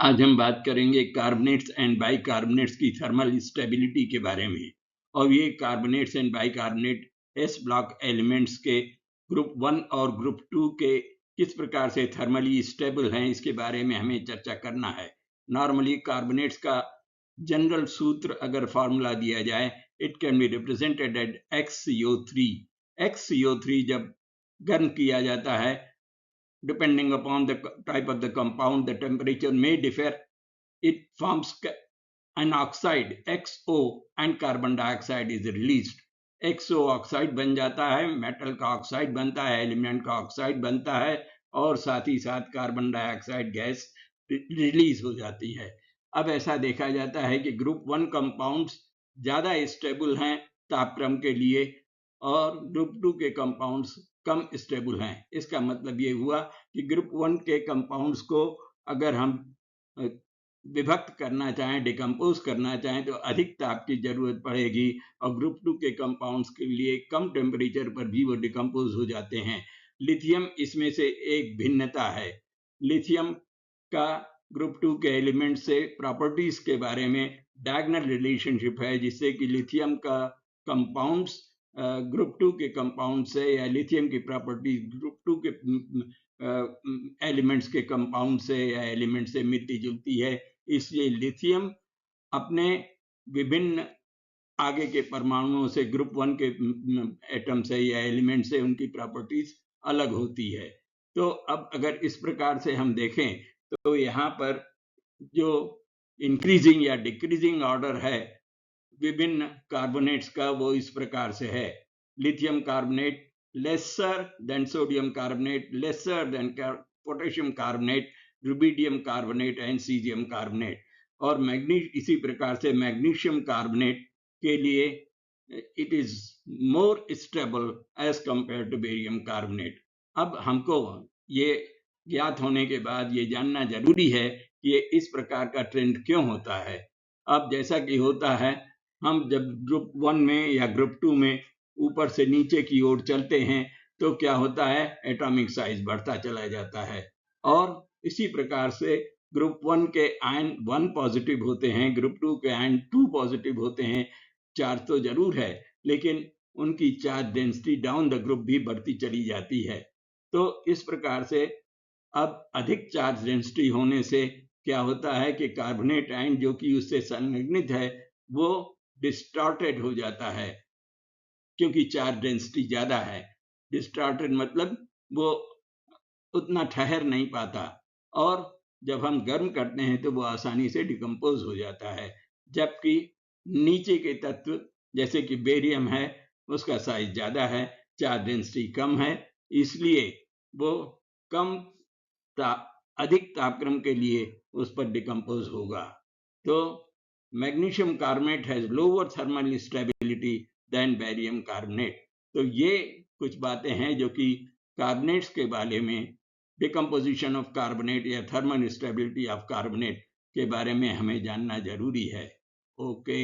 आज हम बात करेंगे कार्बोनेट्स एंड बाइकार्बोनेट्स की थर्मल स्टेबिलिटी के बारे में। और ये carbonates and bicarbonate S block elements के ग्रुप 1 और ग्रुप 2 के किस प्रकार से थर्मली स्टेबल हैं, इसके बारे में हमें चर्चा करना है। नॉर्मली कार्बोनेट्स का जनरल सूत्र अगर फॉर्मूला दिया जाए, it can be represented at XCO3। XCO3 जब गर्म किया जाता है, depending upon the type of the compound, the temperature may differ. It forms an oxide XO and carbon dioxide is released. XO oxide बन जाता है, मेटल का oxide बनता है, एलिमेंट का ऑक्साइड बनता है और साथ ही साथ कार्बन डाइऑक्साइड गैस रिलीज हो जाती है। अब ऐसा देखा जाता है कि ग्रुप 1 कंपाउंड्स ज़्यादा स्टेबल हैं तापक्रम के लिए और ग्रुप 2 के कंपाउंड्स कम स्टेबल हैं। इसका मतलब ये हुआ कि ग्रुप 1 के कंपाउंड्स को अगर हम विभक्त करना चाहें, डिकम्पोज करना चाहें, तो अधिक ताप की जरूरत पड़ेगी और ग्रुप 2 के कंपाउंड्स के लिए कम टेम्परेचर पर भी वो डिकम्पोज हो जाते हैं। लिथियम इसमें से एक भिन्नता है। लिथियम का ग्रुप 2 के एलिमेंट से प्रॉपर्टीज के बारे में डायगोनल रिलेशनशिप है, जिससे कि लिथियम का कंपाउंड्स ग्रुप 2 के कंपाउंड से या लिथियम की प्रॉपर्टी ग्रुप 2 के एलिमेंट्स के कंपाउंड से या एलिमेंट से मिलती जुलती है। इसलिए लिथियम अपने विभिन्न आगे के परमाणुओं से ग्रुप 1 के एटम से या एलिमेंट से उनकी प्रॉपर्टीज अलग होती है। तो अब अगर इस प्रकार से हम देखें तो यहाँ पर जो इंक्रीजिंग या डिक्रीजिंग ऑर्डर है विभिन्न कार्बोनेट्स का, वो इस प्रकार से है। Lithium carbonate lesser than sodium carbonate, lesser than potassium carbonate, rubidium carbonate and caesium carbonate. और इसी प्रकार से मैग्नीशियम कार्बोनेट के लिए it is more stable as compare to barium carbonate. अब हमको ये ज्ञात होने के बाद ये जानना जरूरी है कि ये इस प्रकार का ट्रेंड क्यों होता है। अब जैसा कि होता है, हम जब ग्रुप 1 में या ग्रुप 2 में ऊपर से नीचे की ओर चलते हैं तो क्या होता है, एटॉमिक साइज बढ़ता चला जाता है। और इसी प्रकार से ग्रुप 1 के आयन 1 पॉजिटिव होते हैं, ग्रुप 2 के आयन 2 पॉजिटिव होते हैं। चार्ज तो जरूर है, लेकिन उनकी charge density down the group भी बढ़ती चली जाती है। तो इस प्रकार से अब अधिक चार्ज डेंसिटी होने से क्या होता है कि कार्बोनेट आयन जो कि उससे संलग्नित है वो डिस्टॉर्टेड हो जाता है, क्योंकि चार्ज डेंसिटी ज्यादा है। डिस्टॉर्टेड मतलब वो उतना ठहर नहीं पाता, और जब हम गर्म करते हैं तो वो आसानी से डिकम्पोज हो जाता है। जबकि नीचे के तत्व जैसे कि बेरियम है, उसका साइज ज्यादा है, चार्ज डेंसिटी कम है, इसलिए वो अधिक तापक्रम के लिए उस पर डिकम्पोज होगा। तो magnesium carbonate has lower thermal stability than barium carbonate. तो ये कुछ बातें हैं जो कि कार्बोनेट्स के बारे में, डिकम्पोजिशन ऑफ कार्बोनेट या थर्मल स्टेबिलिटी ऑफ कार्बोनेट के बारे में हमें जानना जरूरी है। ओके।